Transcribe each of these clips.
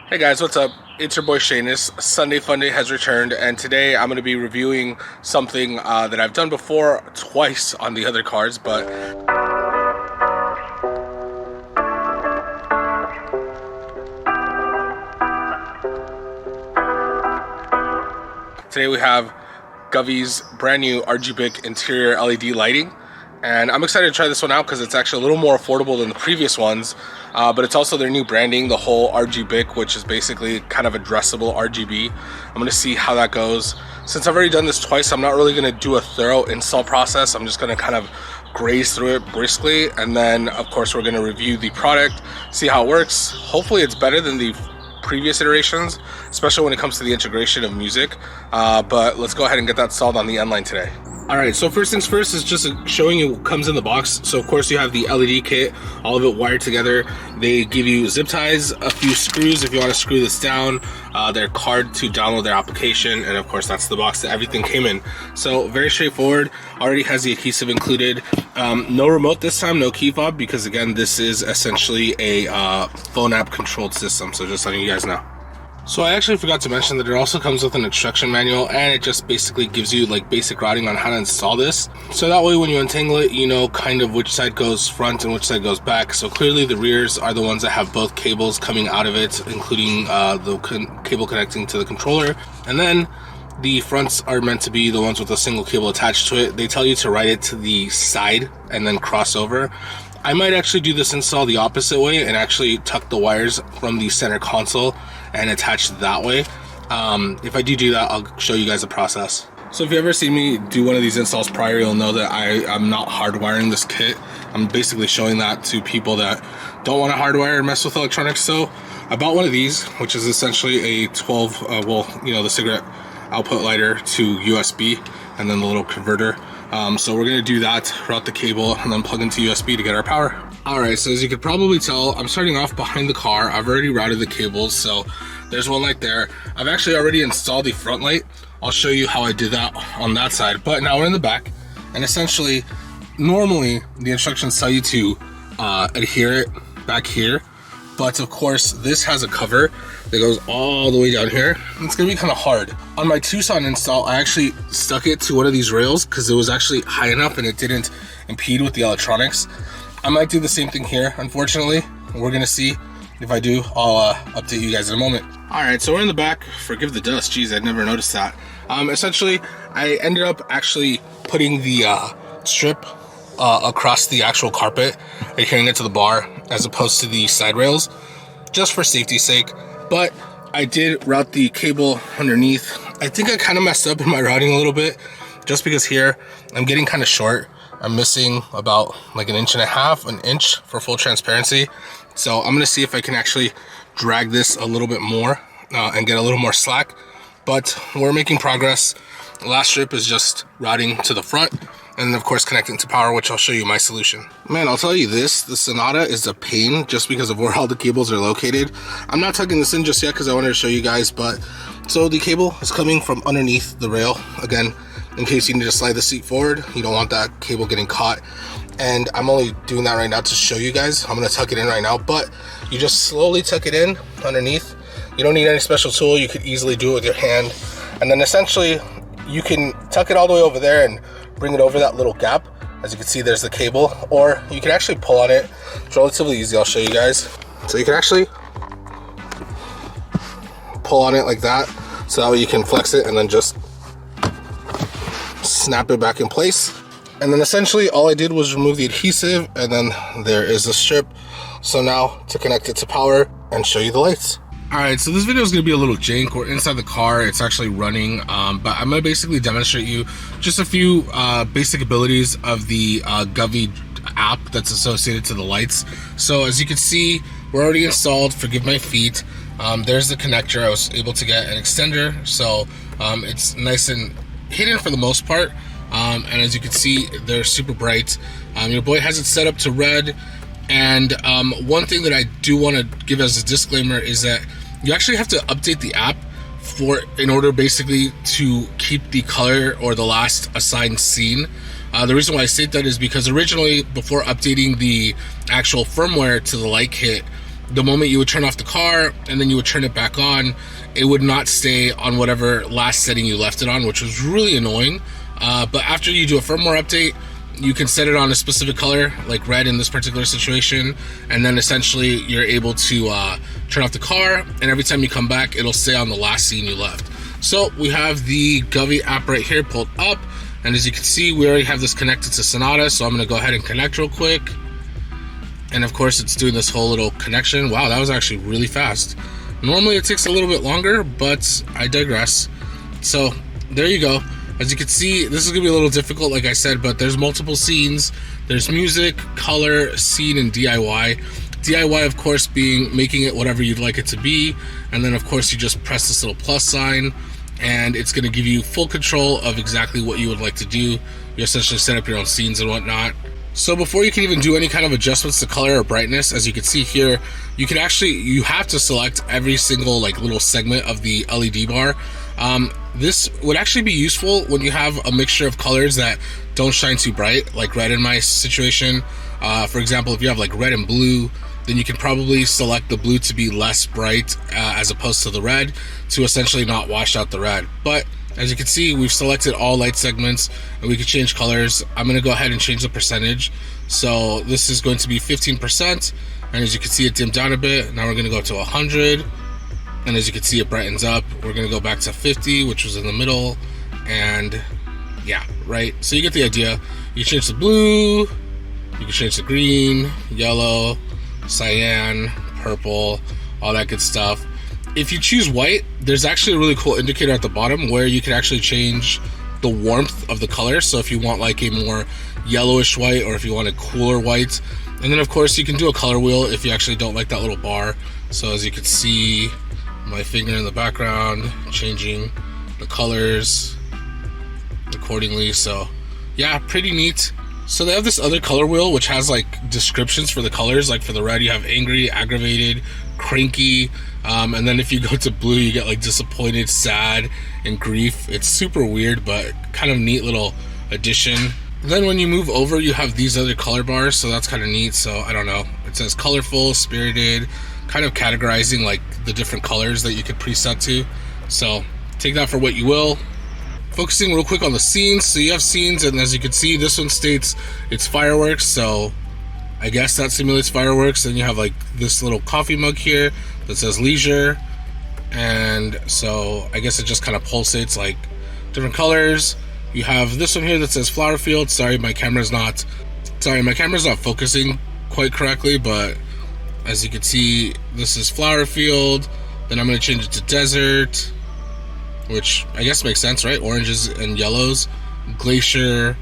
Hey guys, what's up? It's your boy Shanus. Sunday Funday has returned, and today I'm going to be reviewing something that I've done before twice on the other cars, but today we have Govee's brand new RGBIC interior LED lighting. And I'm excited to try this one out because it's actually a little more affordable than the previous ones, but it's also their new branding, the whole RGBIC, which is basically kind of addressable RGB. I'm going to see how that goes. Since I've already done this twice, I'm not really going to do a thorough install process. I'm just going to kind of graze through it briskly, and then of course we're going to review the product, see how it works. Hopefully it's better than the previous iterations, especially when it comes to the integration of music, but let's go ahead and get that solved on the end line today. Alright, so first things first is just showing you what comes in the box. So of course you have the LED kit, all of it wired together. They give you zip ties, a few screws if you want to screw this down, their card to download their application, and of course that's the box that everything came in. So very straightforward, already has the adhesive included. No remote this time, no key fob, because again this is essentially a phone app controlled system, so just letting you guys know. So I actually forgot to mention that it also comes with an instruction manual, and it just basically gives you like basic routing on how to install this. So that way when you untangle it, you know kind of which side goes front and which side goes back. So clearly the rears are the ones that have both cables coming out of it, including the cable connecting to the controller. And then the fronts are meant to be the ones with a single cable attached to it. They tell you to write it to the side and then cross over. I might actually do this install the opposite way and actually tuck the wires from the center console and attach it that way. If I do that, I'll show you guys the process. So if you ever see me do one of these installs prior, you'll know that I'm not hardwiring this kit. I'm basically showing that to people that don't want to hardwire and mess with electronics. So I bought one of these, which is essentially a 12, the cigarette output lighter to USB, and then the little converter. So we're gonna do that, route the cable, and then plug into USB to get our power. Alright, so as you could probably tell, I'm starting off behind the car. I've already routed the cables, so there's one light there. I've actually already installed the front light. I'll show you how I did that on that side, but now we're in the back, and essentially, normally the instructions tell you to adhere it back here, but of course this has a cover that goes all the way down here. It's gonna be kind of hard. On my Tucson install, I actually stuck it to one of these rails because it was actually high enough and it didn't impede with the electronics. I might do the same thing here, unfortunately. We're gonna see. If I do, I'll update you guys in a moment. All right, so we're in the back. Forgive the dust, geez, I'd never noticed that. Essentially, I ended up actually putting the strip across the actual carpet, adhering it to the bar, as opposed to the side rails, just for safety's sake. But I did route the cable underneath. I think I kind of messed up in my routing a little bit, just because here I'm getting kind of short. I'm missing about like 1.5 inches for full transparency. So I'm gonna see if I can actually drag this a little bit more and get a little more slack. But we're making progress. The last strip is just routing to the front, and of course connecting to power, which I'll show you my solution. Man, I'll tell you this, the Sonata is a pain just because of where all the cables are located. I'm not tucking this in just yet because I wanted to show you guys, but so the cable is coming from underneath the rail. Again, in case you need to slide the seat forward, you don't want that cable getting caught. And I'm only doing that right now to show you guys. I'm gonna tuck it in right now, but you just slowly tuck it in underneath. You don't need any special tool. You could easily do it with your hand. And then essentially, you can tuck it all the way over there and bring it over that little gap. As you can see, there's the cable, or you can actually pull on it. It's relatively easy, I'll show you guys. So you can actually pull on it like that, so that way you can flex it and then just snap it back in place. And then essentially all I did was remove the adhesive, and then there is a strip. So now to connect it to power and show you the lights. Alright, so this video is going to be a little jank. We're inside the car, it's actually running, but I'm going to basically demonstrate you just a few basic abilities of the Govee app that's associated to the lights. So as you can see, we're already installed. Forgive my feet. There's the connector. I was able to get an extender, so it's nice and hidden for the most part, and as you can see, they're super bright. Your boy has it set up to red. And one thing that I do want to give as a disclaimer is that you actually have to update the app in order basically to keep the color or the last assigned scene. The reason why I state that is because originally, before updating the actual firmware to the light kit, the moment you would turn off the car and then you would turn it back on, it would not stay on whatever last setting you left it on, which was really annoying. But after you do a firmware update, you can set it on a specific color, like red in this particular situation, and then essentially you're able to turn off the car, and every time you come back, it'll stay on the last scene you left. So we have the Govee app right here pulled up, and as you can see, we already have this connected to Sonata, so I'm going to go ahead and connect real quick. And of course, it's doing this whole little connection. Wow, that was actually really fast. Normally it takes a little bit longer, but I digress. So there you go. As you can see, this is going to be a little difficult, like I said, but there's multiple scenes. There's music, color, scene, and DIY. DIY, of course, being making it whatever you'd like it to be. And then, of course, you just press this little plus sign, and it's going to give you full control of exactly what you would like to do. You essentially set up your own scenes and whatnot. So before you can even do any kind of adjustments to color or brightness, as you can see here, you have to select every single like little segment of the LED bar. This would actually be useful when you have a mixture of colors that don't shine too bright, like red in my situation. For example, if you have like red and blue, then you can probably select the blue to be less bright as opposed to the red, to essentially not wash out the red. But as you can see, we've selected all light segments, and we can change colors. I'm going to go ahead and change the percentage. So this is going to be 15%, and as you can see, it dimmed down a bit. Now we're going to go to 100, and as you can see, it brightens up. We're going to go back to 50, which was in the middle, and yeah, right? So you get the idea. You change the blue, you can change the green, yellow, cyan, purple, all that good stuff. If you choose white, there's actually a really cool indicator at the bottom where you can actually change the warmth of the color. So if you want like a more yellowish white, or if you want a cooler white. And then of course you can do a color wheel if you actually don't like that little bar. So as you can see, my finger in the background changing the colors accordingly. So yeah, pretty neat. So they have this other color wheel which has like descriptions for the colors. Like for the red, you have angry, aggravated, cranky, and then if you go to blue, you get like disappointed, sad, and grief. It's super weird, but kind of neat little addition. Then when you move over, you have these other color bars, so that's kind of neat. So I don't know, it says colorful, spirited, kind of categorizing like the different colors that you could preset to. So take that for what you will. Focusing real quick on the scenes. So you have scenes, and as you can see, this one states it's fireworks, so I guess that simulates fireworks. Then you have like this little coffee mug here that says leisure, and so I guess it just kind of pulsates like different colors. You have this one here that says flower field. Sorry, my camera's not focusing quite correctly, but as you can see, this is flower field. Then I'm going to change it to desert, which I guess makes sense, right? Oranges and yellows, glacier,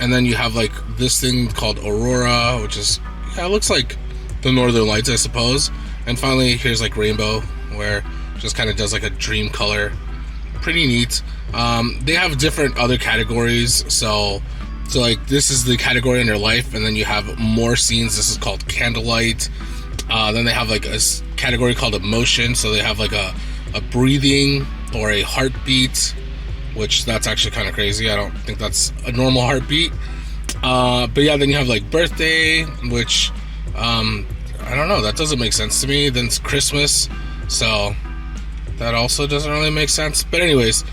and then you have like this thing called aurora, which is, yeah, it looks like the northern lights, I suppose. And finally, here's like rainbow, where it just kind of does like a dream color. Pretty neat. They have different other categories. So like this is the category in your life, and then you have more scenes. This is called candlelight. Then they have like a category called emotion. So they have like a breathing or a heartbeat, which that's actually kind of crazy. I don't think that's a normal heartbeat. But yeah, then you have like birthday, which I don't know, that doesn't make sense to me. Then it's Christmas, so that also doesn't really make sense. But anyways,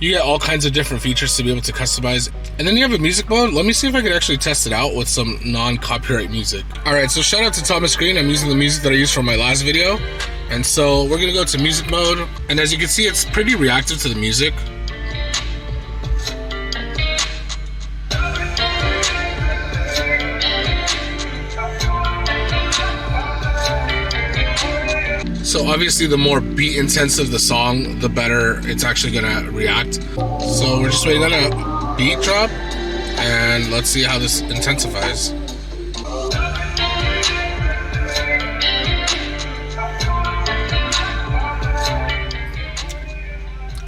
you get all kinds of different features to be able to customize. And then you have a music mode. Let me see if I can actually test it out with some non-copyright music. Alright, so shout out to Thomas Green. I'm using the music that I used for my last video. And so we're gonna go to music mode. And as you can see, it's pretty reactive to the music. So obviously the more beat intensive the song, the better it's actually gonna react. So we're just waiting on a beat drop, and let's see how this intensifies.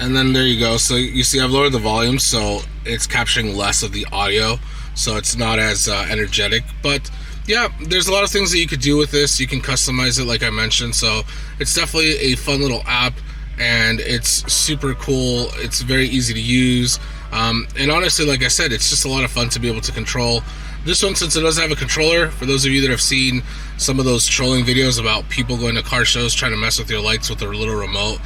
And then there you go. So you see I've lowered the volume, so it's capturing less of the audio, so it's not as energetic. But yeah, there's a lot of things that you could do with this. You can customize it like I mentioned, so it's definitely a fun little app, and it's super cool. It's very easy to use, and honestly, like I said, it's just a lot of fun to be able to control This one, since it doesn't have a controller, for those of you that have seen some of those trolling videos about people going to car shows trying to mess with your lights with their little remote,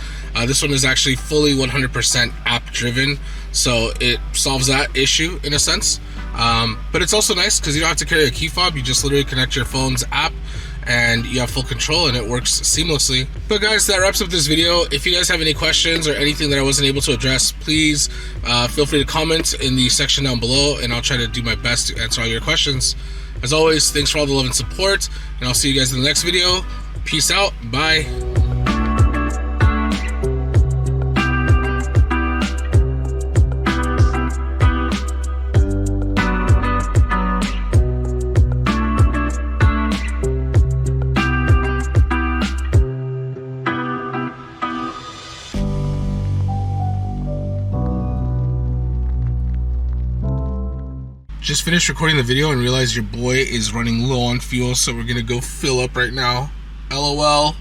this one is actually fully 100% app driven, so it solves that issue in a sense. But it's also nice because you don't have to carry a key fob. You just literally connect your phone's app and you have full control and it works seamlessly. But guys, that wraps up this video. If you guys have any questions or anything that I wasn't able to address, please feel free to comment in the section down below and I'll try to do my best to answer all your questions. As always, thanks for all the love and support, and I'll see you guys in the next video. Peace out. Bye. Just finished recording the video and realized your boy is running low on fuel, so we're gonna go fill up right now. LOL.